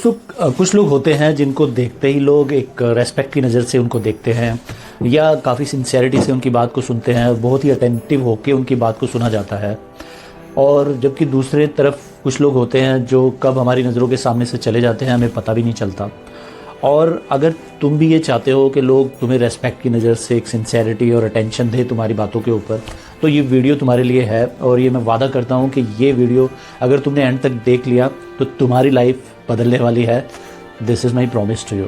कुछ लोग होते हैं जिनको देखते ही लोग एक रेस्पेक्ट की नज़र से उनको देखते हैं या काफ़ी सिंसेरिटी से उनकी बात को सुनते हैं, बहुत ही अटेंटिव होकर उनकी बात को सुना जाता है। और जबकि दूसरे तरफ कुछ लोग होते हैं जो कब हमारी नज़रों के सामने से चले जाते हैं हमें पता भी नहीं चलता। और अगर तुम भी ये चाहते हो कि लोग तुम्हें रेस्पेक्ट की नज़र से एक सिंसेरिटी और अटेंशन दे तुम्हारी बातों के ऊपर, तो ये वीडियो तुम्हारे लिए है। और ये मैं वादा करता हूँ कि ये वीडियो अगर तुमने एंड तक देख लिया तो तुम्हारी लाइफ बदलने वाली है। This is my promise to you.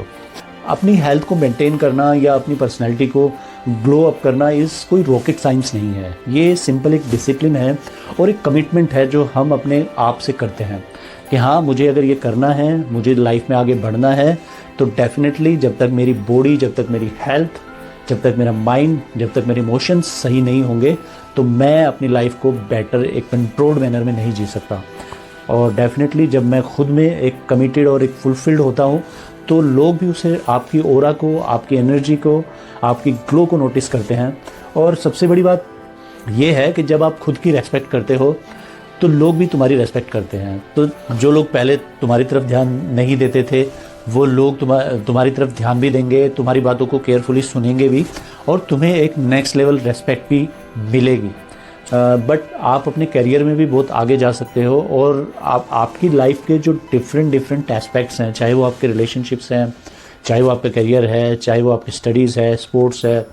अपनी हेल्थ को मेंटेन करना या अपनी पर्सनैलिटी को ग्लो अप करना इस कोई रॉकेट साइंस नहीं है। ये सिंपल एक डिसिप्लिन है और एक कमिटमेंट है जो हम अपने आप से करते हैं कि हाँ, मुझे अगर ये करना है, मुझे लाइफ में आगे बढ़ना है, तो डेफिनेटली जब तक मेरी बॉडी, जब तक मेरी हेल्थ, जब तक मेरा माइंड, जब तक मेरे इमोशंस सही नहीं होंगे तो मैं अपनी लाइफ को बेटर एक कंट्रोल्ड मैनर में नहीं जी सकता। और डेफिनेटली जब मैं खुद में एक कमिटेड और एक फुलफिल्ड होता हूँ तो लोग भी उसे, आपकी ऑरा को, आपकी एनर्जी को, आपकी ग्लो को नोटिस करते हैं। और सबसे बड़ी बात यह है कि जब आप खुद की रेस्पेक्ट करते हो तो लोग भी तुम्हारी रेस्पेक्ट करते हैं। तो जो लोग पहले तुम्हारी तरफ ध्यान नहीं देते थे वो लोग तुम्हारी तरफ ध्यान भी देंगे, तुम्हारी बातों को केयरफुली सुनेंगे भी और तुम्हें एक नेक्स्ट लेवल रेस्पेक्ट भी मिलेगी। बट आप अपने करियर में भी बहुत आगे जा सकते हो और आपकी लाइफ के जो डिफरेंट एस्पेक्ट्स हैं, चाहे वो आपके रिलेशनशिप्स हैं, चाहे वो आपका करियर है, चाहे वो आपकी स्टडीज़ है, स्पोर्ट्स है,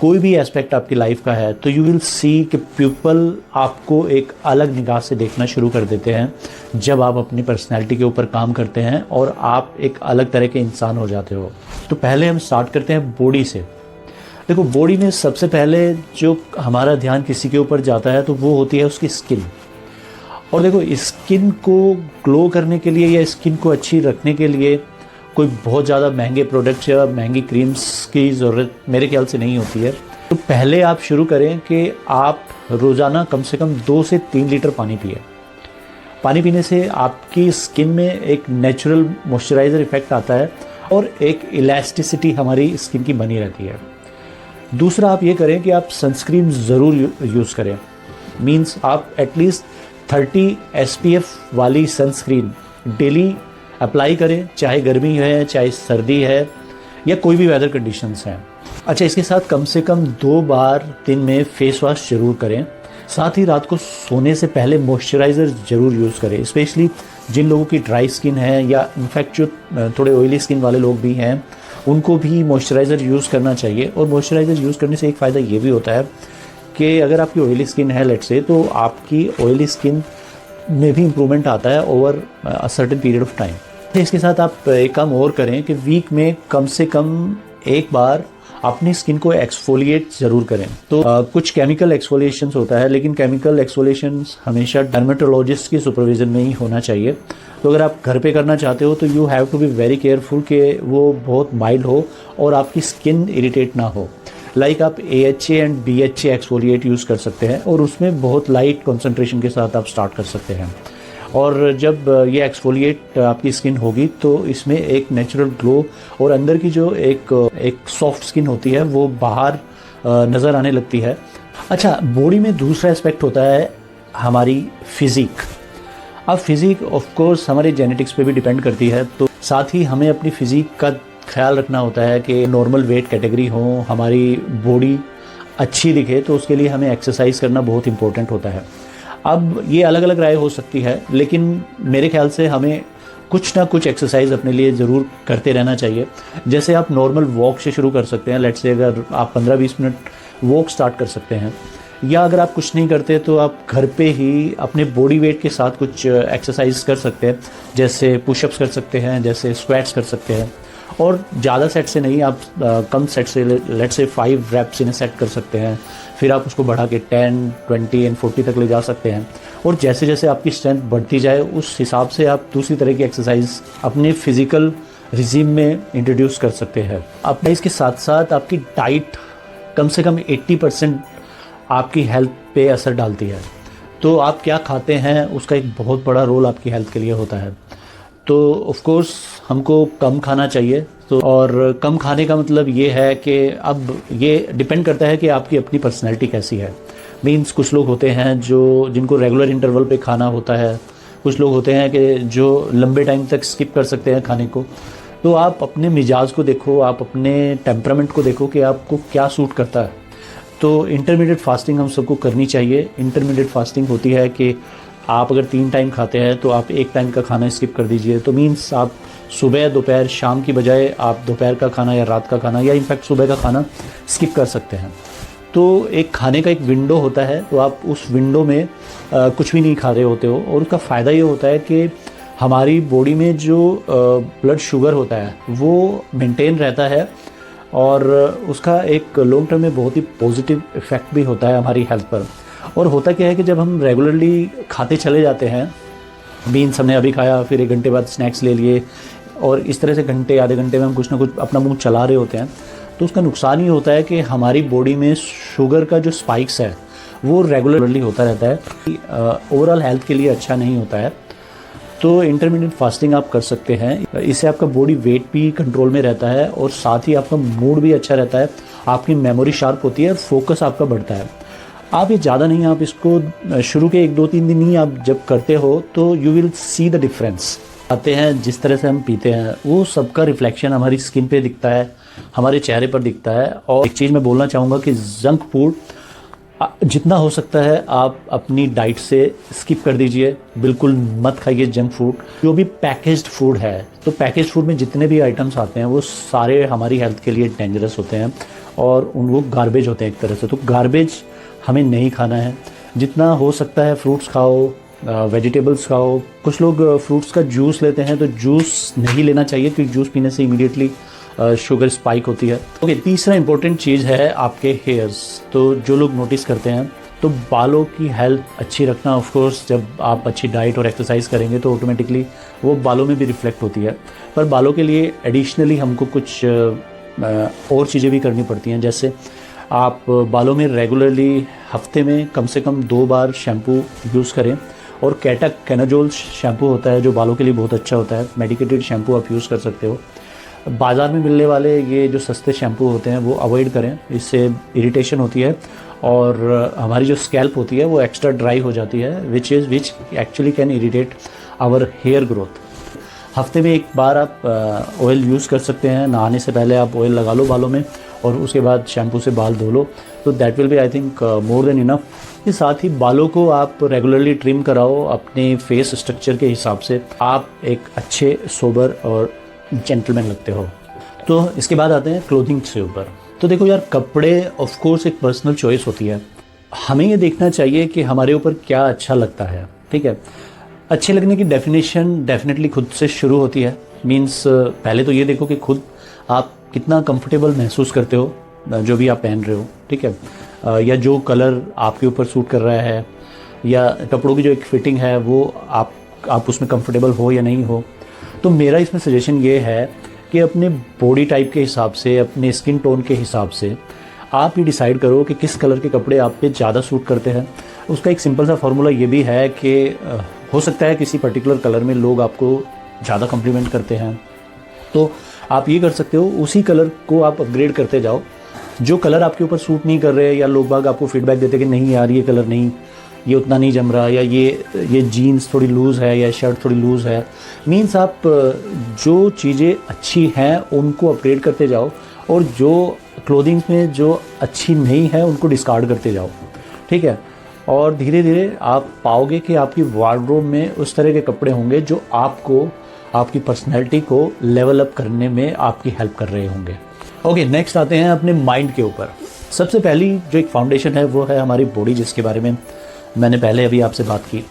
कोई भी एस्पेक्ट आपकी लाइफ का है, तो यू विल सी कि पीपल आपको एक अलग निगाह से देखना शुरू कर देते हैं जब आप अपनी पर्सनैलिटी के ऊपर काम करते हैं और आप एक अलग तरह के इंसान हो जाते हो। तो पहले हम स्टार्ट करते हैं बॉडी से। देखो, बॉडी में सबसे पहले जो हमारा ध्यान किसी के ऊपर जाता है तो वो होती है उसकी स्किन। और देखो, स्किन को ग्लो करने के लिए या स्किन को अच्छी रखने के लिए कोई बहुत ज़्यादा महंगे प्रोडक्ट्स या महंगी क्रीम्स की ज़रूरत मेरे ख्याल से नहीं होती है। तो पहले आप शुरू करें कि आप रोज़ाना कम से कम 2 से 3 लीटर पानी पिए। पानी पीने से आपकी स्किन में एक नेचुरल मॉइस्चराइज़र इफ़ेक्ट आता है और एक इलास्टिसिटी हमारी स्किन की बनी रहती है। दूसरा आप ये करें कि आप सनस्क्रीन ज़रूर यूज़ करें। मींस आप एटलीस्ट 30 SPF वाली सनस्क्रीन डेली अप्लाई करें, चाहे गर्मी है, चाहे सर्दी है या कोई भी वेदर कंडीशंस हैं। अच्छा, इसके साथ कम से कम 2 बार दिन में फेस वॉश ज़रूर करें। साथ ही रात को सोने से पहले मॉइस्चराइज़र ज़रूर यूज़ करें, स्पेशली जिन लोगों की ड्राई स्किन है या इनफैक्ट जो थोड़े ऑयली स्किन वाले लोग भी हैं उनको भी मॉइस्चराइज़र यूज़ करना चाहिए। और मॉइस्चराइज़र यूज़ करने से एक फ़ायदा ये भी होता है कि अगर आपकी ऑयली स्किन है लेट्स से, तो आपकी ऑयली स्किन में भी इम्प्रूवमेंट आता है over a certain period of time. इसके साथ आप एक काम और करें कि वीक में कम से कम एक बार अपनी स्किन को एक्सफोलिएट ज़रूर करें। तो कुछ केमिकल एक्सफोलिएशंस होता है, लेकिन केमिकल एक्सफोलिएशंस हमेशा डर्मेटोलॉजिस्ट की सुपरविज़न में ही होना चाहिए। तो अगर आप घर पे करना चाहते हो तो you have to be very careful कि वो बहुत माइल्ड हो और आपकी स्किन इरिटेट ना हो। लाइक आप AHA and BHA exfoliate use कर सकते हैं और उसमें बहुत लाइट कॉन्सेंट्रेशन के साथ आप स्टार्ट कर सकते हैं। और जब ये एक्सफोलिएट आपकी स्किन होगी तो इसमें एक नेचुरल ग्लो और अंदर की जो एक सॉफ्ट स्किन होती है वो बाहर नज़र आने लगती है। अच्छा, बॉडी में दूसरा एस्पेक्ट होता है हमारी फिज़िक। अब फिज़िक ऑफ कोर्स हमारे जेनेटिक्स पे भी डिपेंड करती है, तो साथ ही हमें अपनी फ़िज़िक का ख्याल रखना होता है कि नॉर्मल वेट कैटेगरी हो, हमारी बॉडी अच्छी दिखे, तो उसके लिए हमें एक्सरसाइज करना बहुत इंपॉर्टेंट होता है। अब ये अलग अलग राय हो सकती है, लेकिन मेरे ख्याल से हमें कुछ ना कुछ एक्सरसाइज अपने लिए ज़रूर करते रहना चाहिए। जैसे आप नॉर्मल वॉक से शुरू कर सकते हैं। लेट्स से अगर आप 15-20 मिनट वॉक स्टार्ट कर सकते हैं, या अगर आप कुछ नहीं करते तो आप घर पे ही अपने बॉडी वेट के साथ कुछ एक्सरसाइज कर सकते हैं। जैसे पुशअप्स कर सकते हैं, जैसे स्क्वाट्स कर सकते हैं। और ज़्यादा सेट से नहीं, आप कम सेट से let's say 5 wraps in set कर सकते हैं। फिर आप उसको बढ़ा के 10, 20 एंड 40 तक ले जा सकते हैं। और जैसे जैसे आपकी स्ट्रेंथ बढ़ती जाए उस हिसाब से आप दूसरी तरह की एक्सरसाइज अपने फिज़िकल रिजीम में इंट्रोड्यूस कर सकते हैं। अब इसके साथ साथ आपकी डाइट कम से कम 80% आपकी हेल्थ पे असर डालती है। तो आप क्या खाते हैं उसका एक बहुत बड़ा रोल आपकी हेल्थ के लिए होता है। तो ऑफ कोर्स हमको कम खाना चाहिए। तो और कम खाने का मतलब ये है कि अब ये डिपेंड करता है कि आपकी अपनी पर्सनैलिटी कैसी है। मीन्स कुछ लोग होते हैं जिनको रेगुलर इंटरवल पे खाना होता है, कुछ लोग होते हैं कि जो लंबे टाइम तक स्किप कर सकते हैं खाने को। तो आप अपने मिजाज को देखो, आप अपने टेम्परामेंट को देखो कि आपको क्या सूट करता है। तो इंटरमीडिएट फास्टिंग हम सबको करनी चाहिए। इंटरमीडिएट फास्टिंग होती है कि आप अगर 3 टाइम खाते हैं तो आप 1 टाइम का खाना स्किप कर दीजिए। तो मीन्स आप सुबह, दोपहर, शाम की बजाय आप दोपहर का खाना या रात का खाना या इनफैक्ट सुबह का खाना स्किप कर सकते हैं। तो एक खाने का एक विंडो होता है, तो आप उस विंडो में कुछ भी नहीं खा रहे होते हो, और उसका फ़ायदा ये होता है कि हमारी बॉडी में जो ब्लड शुगर होता है वो मेंटेन रहता है, और उसका एक लॉन्ग टर्म में बहुत ही पॉजिटिव इफ़ेक्ट भी होता है हमारी हेल्थ पर। और होता क्या है कि जब हम रेगुलरली खाते चले जाते हैं, बीन्स हमने अभी खाया, फिर 1 घंटे बाद स्नैक्स ले लिए, और इस तरह से घंटे आधे घंटे में हम कुछ ना कुछ अपना मुंह चला रहे होते हैं, तो उसका नुकसान ये होता है कि हमारी बॉडी में शुगर का जो स्पाइक्स है वो रेगुलरली होता रहता है। ओवरऑल हेल्थ के लिए अच्छा नहीं होता है। तो इंटरमीडिएट फास्टिंग आप कर सकते हैं। इससे आपका बॉडी वेट भी कंट्रोल में रहता है, और साथ ही आपका मूड भी अच्छा रहता है, आपकी मेमोरी शार्प होती है, फोकस आपका बढ़ता है। आप ये ज़्यादा नहीं, आप इसको शुरू के 1-2-3 दिन ही आप जब करते हो तो you will see the difference. आते हैं जिस तरह से हम पीते हैं वो सबका रिफ्लेक्शन हमारी स्किन पे दिखता है, हमारे चेहरे पर दिखता है। और एक चीज़ मैं बोलना चाहूँगा कि जंक फूड जितना हो सकता है आप अपनी डाइट से स्किप कर दीजिए, बिल्कुल मत खाइए जंक फूड। जो भी पैकेज्ड फूड है, तो पैकेज्ड फूड में जितने भी आइटम्स आते हैं वो सारे हमारी हेल्थ के लिए डेंजरस होते हैं, और वो गार्बेज होते हैं एक तरह से। तो गार्बेज हमें नहीं खाना है। जितना हो सकता है फ्रूट्स खाओ, वेजिटेबल्स खाओ। कुछ लोग फ्रूट्स का जूस लेते हैं, तो जूस नहीं लेना चाहिए, क्योंकि जूस पीने से इमीडिएटली शुगर स्पाइक होती है। ओके, तीसरा इंपॉर्टेंट चीज़ है आपके हेयर्स। तो जो लोग नोटिस करते हैं, तो बालों की हेल्थ अच्छी रखना, ऑफ कोर्स जब आप अच्छी डाइट और एक्सरसाइज करेंगे तो ऑटोमेटिकली वो बालों में भी रिफ्लेक्ट होती है। पर बालों के लिए एडिशनली हमको कुछ और चीज़ें भी करनी पड़ती हैं। जैसे आप बालों में रेगुलरली हफ्ते में कम से कम 2 बार शैम्पू यूज़ करें, और कैनाजोल शैम्पू होता है जो बालों के लिए बहुत अच्छा होता है। मेडिकेटेड शैम्पू आप यूज़ कर सकते हो। बाज़ार में मिलने वाले ये जो सस्ते शैम्पू होते हैं वो अवॉइड करें, इससे इरिटेशन होती है, और हमारी जो स्कैल्प होती है वो एक्स्ट्रा ड्राई हो जाती है, which actually can irritate our hair growth. हफ्ते में 1 बार आप ऑयल यूज़ कर सकते हैं। नहाने से पहले आप ऑयल लगा लो बालों में, और उसके बाद शैम्पू से बाल धो लो, तो that will be I think more than enough. इसके साथ ही बालों को आप रेगुलरली ट्रिम कराओ अपने फेस स्ट्रक्चर के हिसाब से। आप एक अच्छे सोबर और जेंटलमैन लगते हो। तो इसके बाद आते हैं क्लोथिंग से ऊपर। तो देखो यार, कपड़े ऑफ कोर्स एक पर्सनल चॉइस होती है। हमें ये देखना चाहिए कि हमारे ऊपर क्या अच्छा लगता है, ठीक है। अच्छे लगने की डेफिनेशन डेफिनेटली खुद से शुरू होती है। मीन्स पहले तो ये देखो कि खुद आप कितना कंफर्टेबल महसूस करते हो जो भी आप पहन रहे हो, ठीक है। या जो कलर आपके ऊपर सूट कर रहा है, या कपड़ों की जो एक फिटिंग है वो आप उसमें कंफर्टेबल हो या नहीं हो। तो मेरा इसमें सजेशन ये है कि अपने बॉडी टाइप के हिसाब से, अपने स्किन टोन के हिसाब से आप ही डिसाइड करो कि किस कलर के कपड़े आप पे ज़्यादा सूट करते हैं। उसका एक सिंपल सा फार्मूला ये भी है कि हो सकता है किसी पर्टिकुलर कलर में लोग आपको ज़्यादा कम्प्लीमेंट करते हैं, तो आप ये कर सकते हो, उसी कलर को आप अपग्रेड करते जाओ। जो कलर आपके ऊपर सूट नहीं कर रहे, या लोग बाग आपको फीडबैक देते कि नहीं यार ये कलर नहीं, ये उतना नहीं जम रहा, या ये जीन्स थोड़ी लूज़ है, या शर्ट थोड़ी लूज़ है, मीन्स आप जो चीज़ें अच्छी हैं उनको अपग्रेड करते जाओ, और जो क्लोथिंग में जो अच्छी नहीं है उनको डिस्कार्ड करते जाओ, ठीक है। और धीरे धीरे आप पाओगे कि आपकी वार्डरोब में उस तरह के कपड़े होंगे जो आपको, आपकी पर्सनैलिटी को लेवल अप करने में आपकी हेल्प कर रहे होंगे। ओके, नेक्स्ट आते हैं अपने माइंड के ऊपर। सबसे पहली जो एक फाउंडेशन है वो है हमारी बॉडी, जिसके बारे में मैंने पहले अभी आपसे बात की।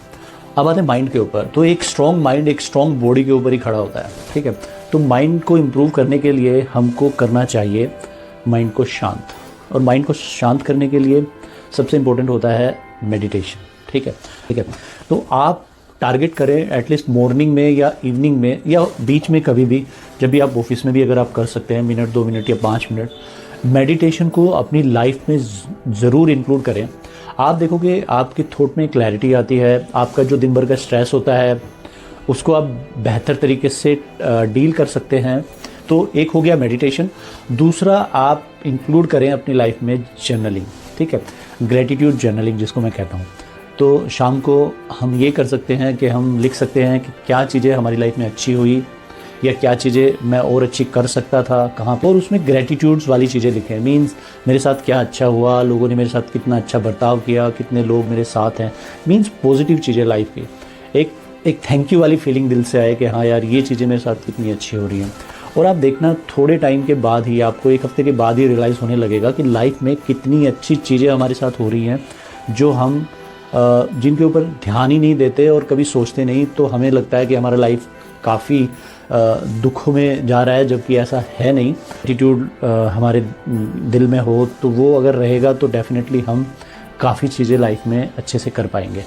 अब आते हैं माइंड के ऊपर। तो एक स्ट्रॉन्ग माइंड एक स्ट्रॉन्ग बॉडी के ऊपर ही खड़ा होता है, ठीक है। तो माइंड को इम्प्रूव करने के लिए हमको करना चाहिए माइंड को शांत, और माइंड को शांत करने के लिए सबसे इम्पोर्टेंट होता है मेडिटेशन, ठीक है। तो आप टारगेट करें एटलीस्ट मॉर्निंग में या इवनिंग में या बीच में कभी भी, जब भी आप ऑफिस में भी अगर आप कर सकते हैं, मिनट 2 मिनट या 5 मिनट मेडिटेशन को अपनी लाइफ में ज़रूर इंक्लूड करें। आप देखोगे आपके थॉट में क्लैरिटी आती है, आपका जो दिन भर का स्ट्रेस होता है उसको आप बेहतर तरीके से डील कर सकते हैं। तो एक हो गया मेडिटेशन। दूसरा, आप इंक्लूड करें अपनी लाइफ में जर्नलिंग, ठीक है, ग्रेटिट्यूड जर्नलिंग जिसको मैं कहता हूँ। तो शाम को हम ये कर सकते हैं कि हम लिख सकते हैं कि क्या चीज़ें हमारी लाइफ में अच्छी हुई या क्या चीज़ें मैं और अच्छी कर सकता था कहाँ पर, और उसमें ग्रेटिट्यूड्स वाली चीज़ें लिखें। मीन्स मेरे साथ क्या अच्छा हुआ, लोगों ने मेरे साथ कितना अच्छा बर्ताव किया, कितने लोग मेरे साथ हैं। मीन्स पॉजिटिव चीज़ें लाइफ की, एक थैंक यू वाली फीलिंग दिल से आए कि हाँ यार ये चीज़ें मेरे साथ कितनी अच्छी हो रही हैं। और आप देखना थोड़े टाइम के बाद ही, आपको एक हफ्ते के बाद ही रियलाइज़ होने लगेगा कि लाइफ में कितनी अच्छी चीज़ें हमारे साथ हो रही हैं जो हम जिनके ऊपर ध्यान ही नहीं देते और कभी सोचते नहीं। तो हमें लगता है कि हमारा लाइफ काफ़ी दुखों में जा रहा है, जबकि ऐसा है नहीं। एटीट्यूड हमारे दिल में हो तो वो अगर रहेगा तो डेफिनेटली हम काफ़ी चीज़ें लाइफ में अच्छे से कर पाएंगे।